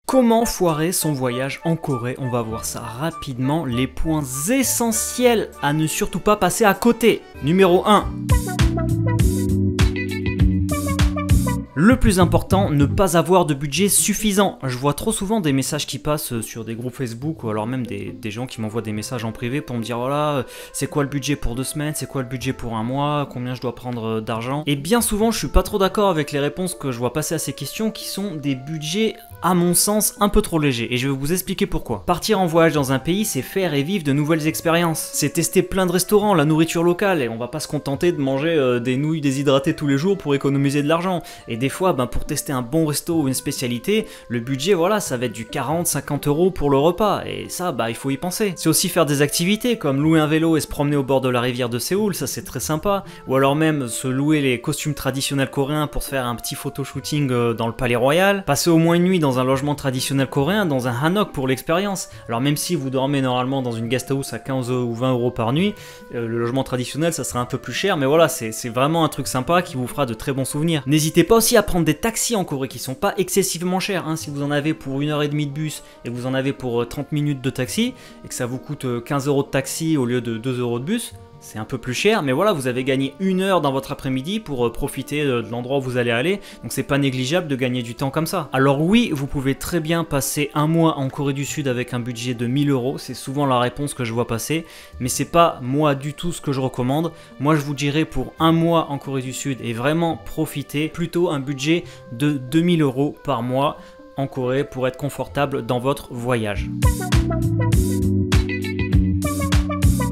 Comment foirer son voyage en Corée? On va voir ça rapidement, les points essentiels à ne surtout pas passer à côté. Numéro 1. Le plus important, ne pas avoir de budget suffisant. Je vois trop souvent des messages qui passent sur des groupes Facebook ou alors même des gens qui m'envoient des messages en privé pour me dire voilà, c'est quoi le budget pour 2 semaines, c'est quoi le budget pour un mois, combien je dois prendre d'argent. Et bien souvent, je suis pas trop d'accord avec les réponses que je vois passer à ces questions qui sont des budgets à mon sens un peu trop légers, et je vais vous expliquer pourquoi. Partir en voyage dans un pays, c'est faire et vivre de nouvelles expériences. C'est tester plein de restaurants, la nourriture locale, et on va pas se contenter de manger des nouilles déshydratées tous les jours pour économiser de l'argent. Et des fois, pour tester un bon resto ou une spécialité, le budget, voilà, ça va être du 40-50 € pour le repas, et ça, il faut y penser. C'est aussi faire des activités, comme louer un vélo et se promener au bord de la rivière de Séoul, ça c'est très sympa, ou alors même se louer les costumes traditionnels coréens pour se faire un petit photo-shooting dans le palais royal, passer au moins une nuit dans un logement traditionnel coréen, dans un hanok pour l'expérience. Alors même si vous dormez normalement dans une guest house à 15 ou 20 € par nuit, le logement traditionnel ça sera un peu plus cher, mais voilà, c'est vraiment un truc sympa qui vous fera de très bons souvenirs. N'hésitez pas aussi à prendre des taxis en Corée qui sont pas excessivement chers, hein. Si vous en avez pour 1h30 de bus et vous en avez pour 30 minutes de taxi, et que ça vous coûte 15 € de taxi au lieu de 2 € de bus, c'est un peu plus cher, mais voilà, vous avez gagné 1 heure dans votre après-midi pour profiter de l'endroit où vous allez aller, donc c'est pas négligeable de gagner du temps comme ça. Alors oui, vous pouvez très bien passer un mois en Corée du Sud avec un budget de 1000 €, c'est souvent la réponse que je vois passer, mais c'est pas moi du tout ce que je recommande. Moi je vous dirais pour un mois en Corée du Sud et vraiment profiter, plutôt un budget de 2000 € par mois en Corée pour être confortable dans votre voyage.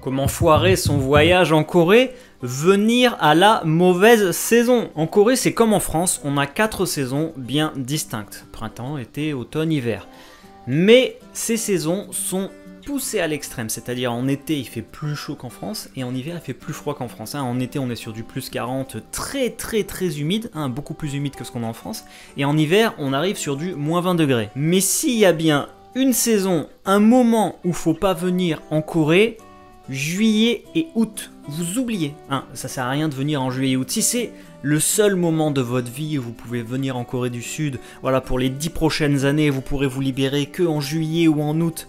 Comment foirer son voyage en Corée? Venir à la mauvaise saison. En Corée, c'est comme en France, on a 4 saisons bien distinctes. Printemps, été, automne, hiver. Mais ces saisons sont poussées à l'extrême, c'est-à-dire en été il fait plus chaud qu'en France et en hiver il fait plus froid qu'en France. En été on est sur du plus 40 très humide, beaucoup plus humide que ce qu'on a en France, et en hiver on arrive sur du moins 20 degrés. Mais s'il y a bien une saison, un moment où faut pas venir en Corée, juillet et août, vous oubliez. Ça sert à rien de venir en juillet et août. Si c'est le seul moment de votre vie où vous pouvez venir en Corée du Sud, voilà, pour les 10 prochaines années, vous pourrez vous libérer que en juillet ou en août.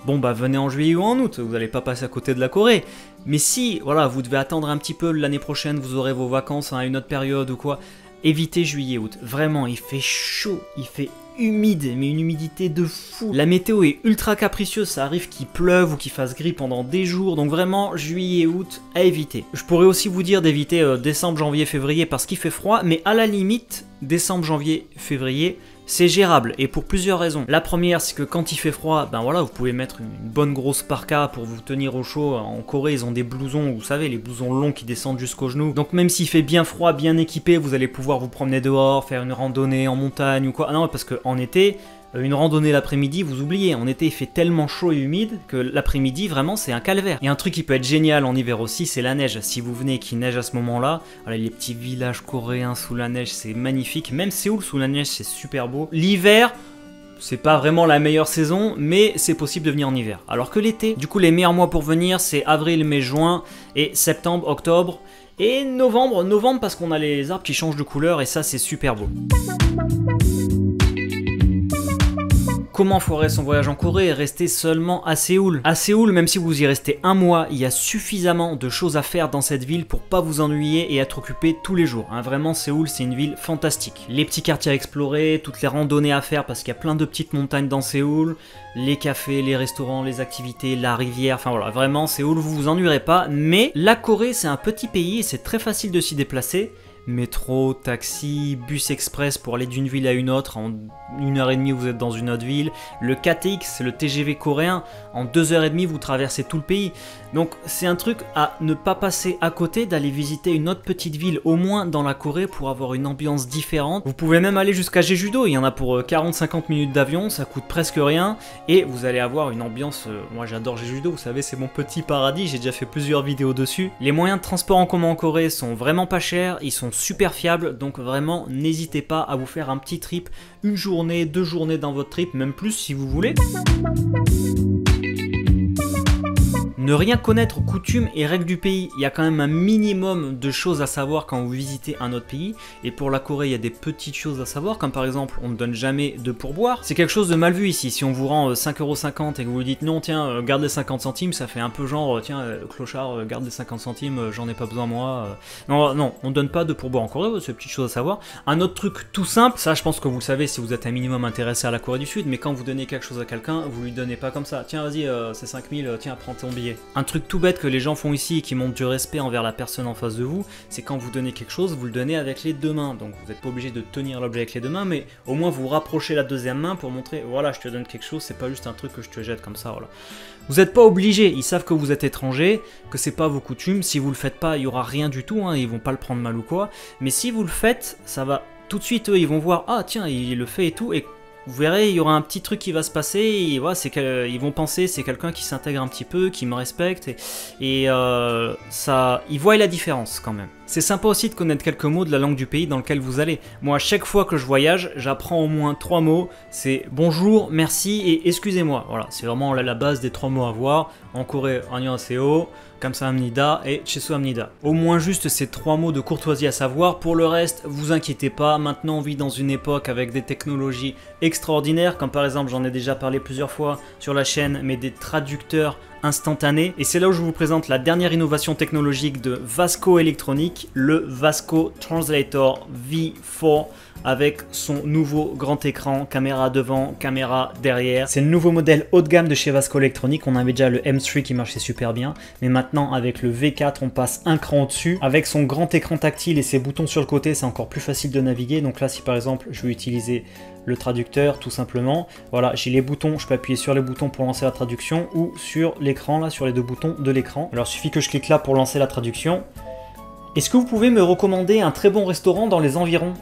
Bon venez en juillet ou en août, vous n'allez pas passer à côté de la Corée. Mais si, voilà, vous devez attendre un petit peu, l'année prochaine vous aurez vos vacances à une autre période ou quoi, évitez juillet août. Vraiment, il fait chaud, il fait humide, mais une humidité de fou. La météo est ultra capricieuse, ça arrive qu'il pleuve ou qu'il fasse gris pendant des jours, donc vraiment juillet, août, à éviter. Je pourrais aussi vous dire d'éviter décembre, janvier, février parce qu'il fait froid, mais à la limite, décembre, janvier, février, c'est gérable, et pour plusieurs raisons. La première, c'est que quand il fait froid, voilà, vous pouvez mettre une bonne grosse parka pour vous tenir au chaud. En Corée, ils ont des blousons, vous savez, les blousons longs qui descendent jusqu'aux genoux. Donc même s'il fait bien froid, bien équipé, vous allez pouvoir vous promener dehors, faire une randonnée en montagne ou quoi. Non, parce qu'en été, une randonnée l'après-midi, vous oubliez. En été, il fait tellement chaud et humide que l'après-midi, vraiment, c'est un calvaire. Et un truc qui peut être génial en hiver aussi, c'est la neige. Si vous venez et qu'il neige à ce moment-là, voilà, les petits villages coréens sous la neige, c'est magnifique. Même Séoul sous la neige, c'est super beau. L'hiver, c'est pas vraiment la meilleure saison, mais c'est possible de venir en hiver. Alors que l'été, du coup, les meilleurs mois pour venir, c'est avril, mai, juin, et septembre, octobre, et novembre. Novembre, parce qu'on a les arbres qui changent de couleur, et ça, c'est super beau. Comment foirer son voyage en Corée et rester seulement à Séoul? À Séoul, même si vous y restez un mois, il y a suffisamment de choses à faire dans cette ville pour pas vous ennuyer et être occupé tous les jours. Vraiment, Séoul, c'est une ville fantastique. Les petits quartiers à explorer, toutes les randonnées à faire parce qu'il y a plein de petites montagnes dans Séoul, les cafés, les restaurants, les activités, la rivière, enfin voilà, vraiment, Séoul, vous vous ennuierez pas. Mais la Corée, c'est un petit pays et c'est très facile de s'y déplacer. Métro, taxi, bus express pour aller d'une ville à une autre, en 1h30 vous êtes dans une autre ville. Le KTX, c'est le TGV coréen, en 2h30 vous traversez tout le pays. Donc c'est un truc à ne pas passer à côté, d'aller visiter une autre petite ville au moins dans la Corée pour avoir une ambiance différente. Vous pouvez même aller jusqu'à Jeju-do, il y en a pour 40-50 minutes d'avion, ça coûte presque rien et vous allez avoir une ambiance, moi j'adore Jeju-do, vous savez c'est mon petit paradis, j'ai déjà fait plusieurs vidéos dessus. Les moyens de transport en commun en Corée sont vraiment pas chers, ils sont super fiables, donc vraiment n'hésitez pas à vous faire un petit trip, une journée, 2 journées dans votre trip, même plus si vous voulez. Ne rien connaître aux coutumes et règles du pays. Il y a quand même un minimum de choses à savoir quand vous visitez un autre pays. Et pour la Corée, il y a des petites choses à savoir, comme par exemple, on ne donne jamais de pourboire. C'est quelque chose de mal vu ici. Si on vous rend 5,50 € et que vous vous dites non, tiens, garde les 50 centimes, ça fait un peu genre, tiens, clochard, garde les 50 centimes, j'en ai pas besoin moi. Non, on donne pas de pourboire en Corée, c'est une petite chose à savoir. Un autre truc tout simple, ça je pense que vous le savez si vous êtes un minimum intéressé à la Corée du Sud, mais quand vous donnez quelque chose à quelqu'un, vous lui donnez pas comme ça. Tiens, vas-y, c'est 5000, tiens, prends ton billet. Un truc tout bête que les gens font ici et qui montre du respect envers la personne en face de vous, c'est quand vous donnez quelque chose, vous le donnez avec les deux mains. Donc vous n'êtes pas obligé de tenir l'objet avec les deux mains, mais au moins vous rapprochez la deuxième main pour montrer, voilà, je te donne quelque chose, c'est pas juste un truc que je te jette comme ça, voilà. Vous n'êtes pas obligé, ils savent que vous êtes étranger, que c'est pas vos coutumes, si vous le faites pas, il y aura rien du tout, hein, ils vont pas le prendre mal ou quoi, mais si vous le faites, ça va, tout de suite eux ils vont voir, ah tiens, il le fait et tout, et vous verrez, il y aura un petit truc qui va se passer, et voilà, ils vont penser c'est quelqu'un qui s'intègre un petit peu, qui me respecte, et ça, ils voient la différence quand même. C'est sympa aussi de connaître quelques mots de la langue du pays dans lequel vous allez. Moi, à chaque fois que je voyage, j'apprends au moins 3 mots, c'est bonjour, merci et excusez-moi. Voilà, c'est vraiment la base des 3 mots à voir. En Corée, annyeonghaseyo, kamsahamnida et chesuhamnida. Au moins juste ces 3 mots de courtoisie à savoir. Pour le reste, vous inquiétez pas, maintenant on vit dans une époque avec des technologies extraordinaires, comme par exemple, j'en ai déjà parlé plusieurs fois sur la chaîne, mais des traducteurs instantanés. Et c'est là où je vous présente la dernière innovation technologique de Vasco Electronics, le Vasco Translator V4, avec son nouveau grand écran, caméra devant, caméra derrière. C'est le nouveau modèle haut de gamme de chez Vasco Electronics. On avait déjà le M3 qui marchait super bien, mais maintenant avec le V4 on passe un cran au-dessus. Avec son grand écran tactile et ses boutons sur le côté, c'est encore plus facile de naviguer. Donc là, si par exemple je veux utiliser le traducteur, tout simplement, voilà, j'ai les boutons, je peux appuyer sur les boutons pour lancer la traduction ou sur l'écran, là, sur les deux boutons de l'écran. Alors il suffit que je clique là pour lancer la traduction. Est-ce que vous pouvez me recommander un très bon restaurant dans les environs?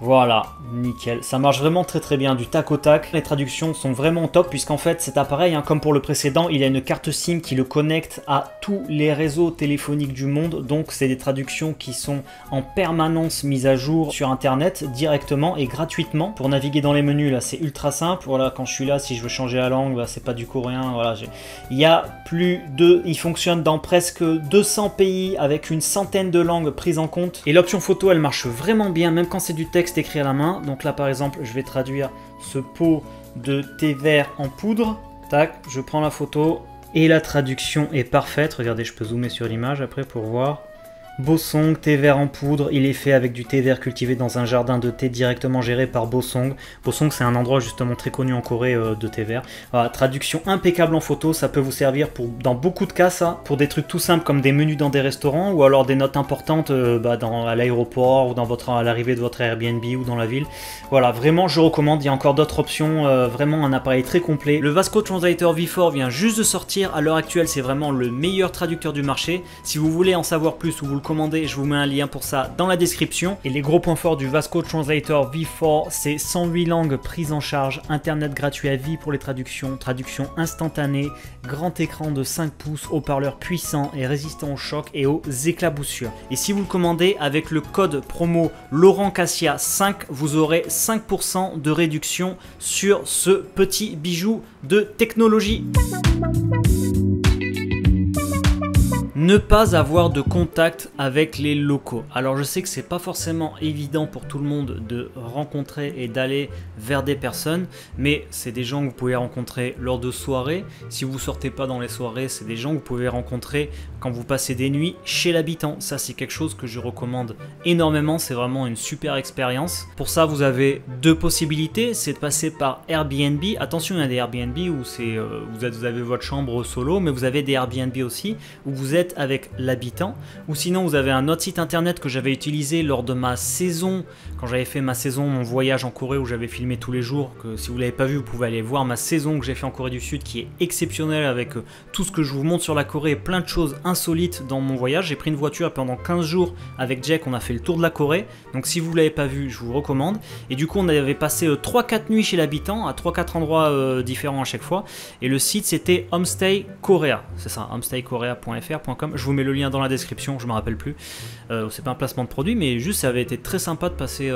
Voilà, nickel, ça marche vraiment très bien du tac au tac. Les traductions sont vraiment top puisqu'en fait cet appareil, hein, comme pour le précédent, il a une carte SIM qui le connecte à tous les réseaux téléphoniques du monde. Donc c'est des traductions qui sont en permanence mises à jour sur internet directement et gratuitement. Pour naviguer dans les menus là, c'est ultra simple. Voilà, quand je suis là, si je veux changer la langue, bah, c'est pas du coréen. Voilà, il y a il fonctionne dans presque 200 pays avec une centaine de langues prises en compte. Et l'option photo, elle marche vraiment bien, même quand c'est du texte écrit à la main. Donc là par exemple je vais traduire ce pot de thé vert en poudre, tac, je prends la photo et la traduction est parfaite. Regardez, je peux zoomer sur l'image après pour voir. Bosong, thé vert en poudre, il est fait avec du thé vert cultivé dans un jardin de thé directement géré par Bosong. Bosong, c'est un endroit justement très connu en Corée de thé vert. Voilà, traduction impeccable en photo, ça peut vous servir dans beaucoup de cas, ça, pour des trucs tout simples comme des menus dans des restaurants ou alors des notes importantes à l'aéroport ou à l'arrivée de votre Airbnb ou dans la ville. Voilà, vraiment je recommande, il y a encore d'autres options, vraiment un appareil très complet. Le Vasco Translator V4 vient juste de sortir, à l'heure actuelle c'est vraiment le meilleur traducteur du marché. Si vous voulez en savoir plus ou vous le commandez, je vous mets un lien pour ça dans la description. Et les gros points forts du Vasco Translator V4, c'est 108 langues prises en charge, internet gratuit à vie pour les traductions, traduction instantanée, grand écran de 5 pouces, haut-parleur puissant et résistant au choc et aux éclaboussures. Et si vous le commandez avec le code promo Laurent Cassia 5, vous aurez 5% de réduction sur ce petit bijou de technologie. Ne pas avoir de contact avec les locaux. Alors je sais que c'est pas forcément évident pour tout le monde de rencontrer et d'aller vers des personnes, mais c'est des gens que vous pouvez rencontrer lors de soirées. Si vous sortez pas dans les soirées, c'est des gens que vous pouvez rencontrer quand vous passez des nuits chez l'habitant. Ça c'est quelque chose que je recommande énormément, c'est vraiment une super expérience. Pour ça vous avez deux possibilités, c'est de passer par Airbnb. Attention, il y a des Airbnb où vous avez votre chambre solo, mais vous avez des Airbnb aussi où vous êtes avec l'habitant, ou sinon vous avez un autre site internet que j'avais utilisé lors de ma saison, quand j'avais fait ma saison, mon voyage en Corée où j'avais filmé tous les jours, que si vous l'avez pas vu vous pouvez aller voir ma saison que j'ai fait en Corée du Sud qui est exceptionnelle avec tout ce que je vous montre sur la Corée et plein de choses insolites dans mon voyage. J'ai pris une voiture pendant 15 jours avec Jack, on a fait le tour de la Corée, donc si vous l'avez pas vu je vous recommande. Et du coup on avait passé 3-4 nuits chez l'habitant à 3-4 endroits différents à chaque fois, et le site c'était Homestay Korea, c'est ça, homestaykorea.fr.com. je vous mets le lien dans la description, je me rappelle plus. C'est pas un placement de produit, mais juste ça avait été très sympa de passer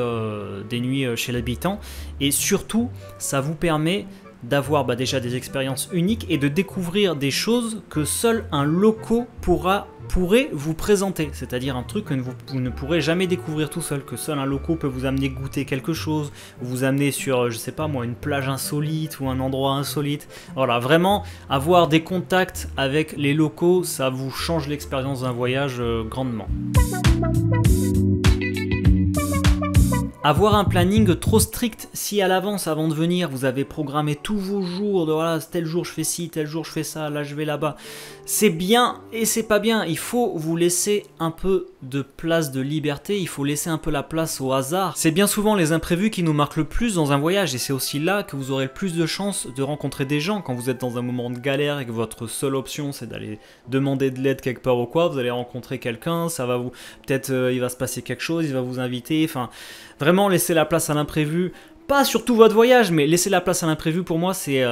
des nuits chez l'habitant. Et surtout, ça vous permet d'avoir déjà des expériences uniques et de découvrir des choses que seul un loco pourrait vous présenter, c'est-à-dire un truc que vous ne pourrez jamais découvrir tout seul, que seul un loco peut vous amener goûter quelque chose, vous amener sur, je sais pas moi, une plage insolite ou un endroit insolite. Voilà, vraiment, avoir des contacts avec les locaux, ça vous change l'expérience d'un voyage grandement. Avoir un planning trop strict, si à l'avance avant de venir vous avez programmé tous vos jours, de voilà, tel jour je fais ci, tel jour je fais ça, là je vais là-bas, c'est bien et c'est pas bien. Il faut vous laisser un peu de place de liberté, il faut laisser un peu la place au hasard. C'est bien souvent les imprévus qui nous marquent le plus dans un voyage et c'est aussi là que vous aurez le plus de chances de rencontrer des gens. Quand vous êtes dans un moment de galère et que votre seule option c'est d'aller demander de l'aide quelque part ou quoi, vous allez rencontrer quelqu'un, ça va vous, peut-être il va se passer quelque chose, il va vous inviter, enfin vraiment laisser la place à l'imprévu. Pas sur tout votre voyage, mais laisser la place à l'imprévu pour moi c'est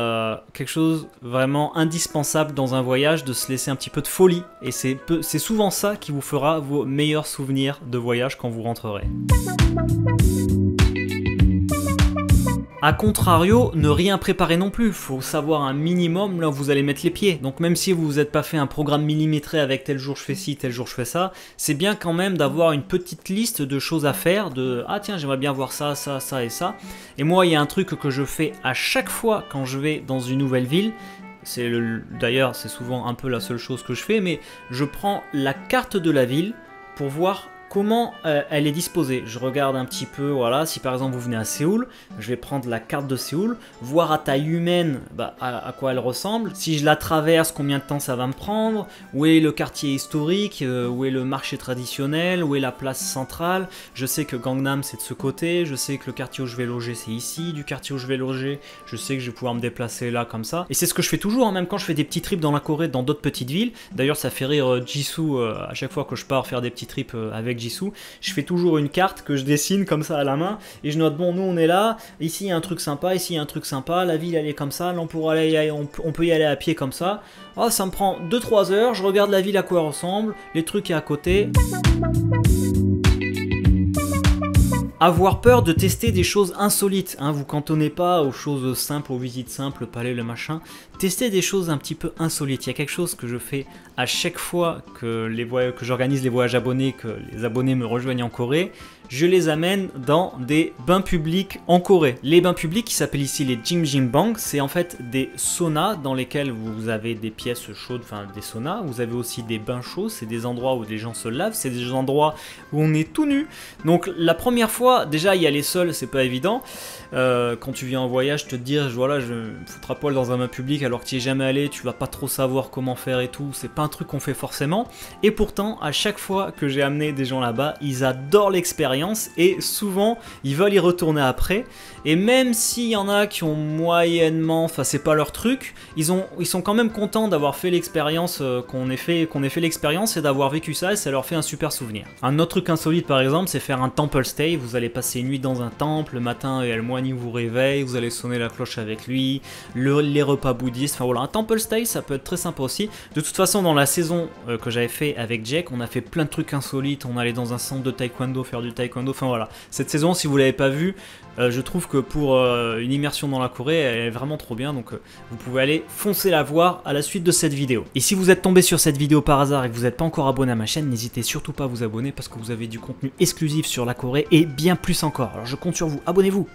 quelque chose vraiment indispensable dans un voyage, de se laisser un petit peu de folie. Et c'est souvent ça qui vous fera vos meilleurs souvenirs de voyage quand vous rentrerez. A contrario, ne rien préparer non plus, faut savoir un minimum là où vous allez mettre les pieds. Donc même si vous vous êtes pas fait un programme millimétré avec tel jour je fais ci, tel jour je fais ça, c'est bien quand même d'avoir une petite liste de choses à faire, de ah tiens j'aimerais bien voir ça, ça, ça et ça. Et moi il y a un truc que je fais à chaque fois quand je vais dans une nouvelle ville, d'ailleurs c'est souvent un peu la seule chose que je fais, mais je prends la carte de la ville pour voir comment elle est disposée. Je regarde un petit peu, voilà, si par exemple vous venez à Séoul, je vais prendre la carte de Séoul, voir à taille humaine à quoi elle ressemble, si je la traverse, combien de temps ça va me prendre, où est le quartier historique, où est le marché traditionnel, où est la place centrale. Je sais que Gangnam c'est de ce côté, je sais que le quartier où je vais loger c'est ici, du quartier où je vais loger, je sais que je vais pouvoir me déplacer là comme ça. Et c'est ce que je fais toujours, hein, même quand je fais des petits trips dans la Corée, dans d'autres petites villes. D'ailleurs ça fait rire Jisoo à chaque fois que je pars faire des petits trips avec Jisoo, je fais toujours une carte que je dessine comme ça à la main et je note bon nous on est là, ici il y a un truc sympa, ici il y a un truc sympa, la ville elle est comme ça, là on peut y aller à pied comme ça. Oh, ça me prend 2-3 heures, je regarde la ville à quoi elle ressemble, les trucs à côté. Avoir peur de tester des choses insolites, hein, vous cantonnez pas aux choses simples, aux visites simples, le palais, le machin. Testez des choses un petit peu insolites. Il y a quelque chose que je fais à chaque fois que j'organise les voyages abonnés, que les abonnés me rejoignent en Corée. Je les amène dans des bains publics en Corée. Les bains publics qui s'appellent ici les Jimjimbang, c'est en fait des saunas dans lesquels vous avez des pièces chaudes, enfin des saunas. Vous avez aussi des bains chauds, c'est des endroits où les gens se lavent, c'est des endroits où on est tout nu. Donc la première fois, déjà y aller seul, c'est pas évident. Quand tu viens en voyage, te dire voilà, je vais me foutre à poil dans un bain public alors que tu n'y es jamais allé, tu vas pas trop savoir comment faire et tout, c'est pas un truc qu'on fait forcément. Et pourtant, à chaque fois que j'ai amené des gens là-bas, ils adorent l'expérience et souvent ils veulent y retourner après. Et même s'il y en a qui ont moyennement, enfin c'est pas leur truc, ils sont quand même contents d'avoir fait l'expérience, qu'on ait fait l'expérience et d'avoir vécu ça, et ça leur fait un super souvenir. Un autre truc insolite par exemple, c'est faire un temple stay. Vous allez passer une nuit dans un temple, le matin et le moine vous réveille, vous allez sonner la cloche avec lui, les repas bouddhistes, enfin voilà, un temple stay ça peut être très sympa aussi. De toute façon dans la saison que j'avais fait avec Jack, on a fait plein de trucs insolites, on allait dans un centre de taekwondo faire du taekwondo, enfin voilà. Cette saison si vous l'avez pas vue, je trouve que pour une immersion dans la Corée, elle est vraiment trop bien, donc vous pouvez aller foncer la voir à la suite de cette vidéo. Et si vous êtes tombé sur cette vidéo par hasard et que vous n'êtes pas encore abonné à ma chaîne, n'hésitez surtout pas à vous abonner parce que vous avez du contenu exclusif sur la Corée et bien plus encore. Alors je compte sur vous, abonnez-vous!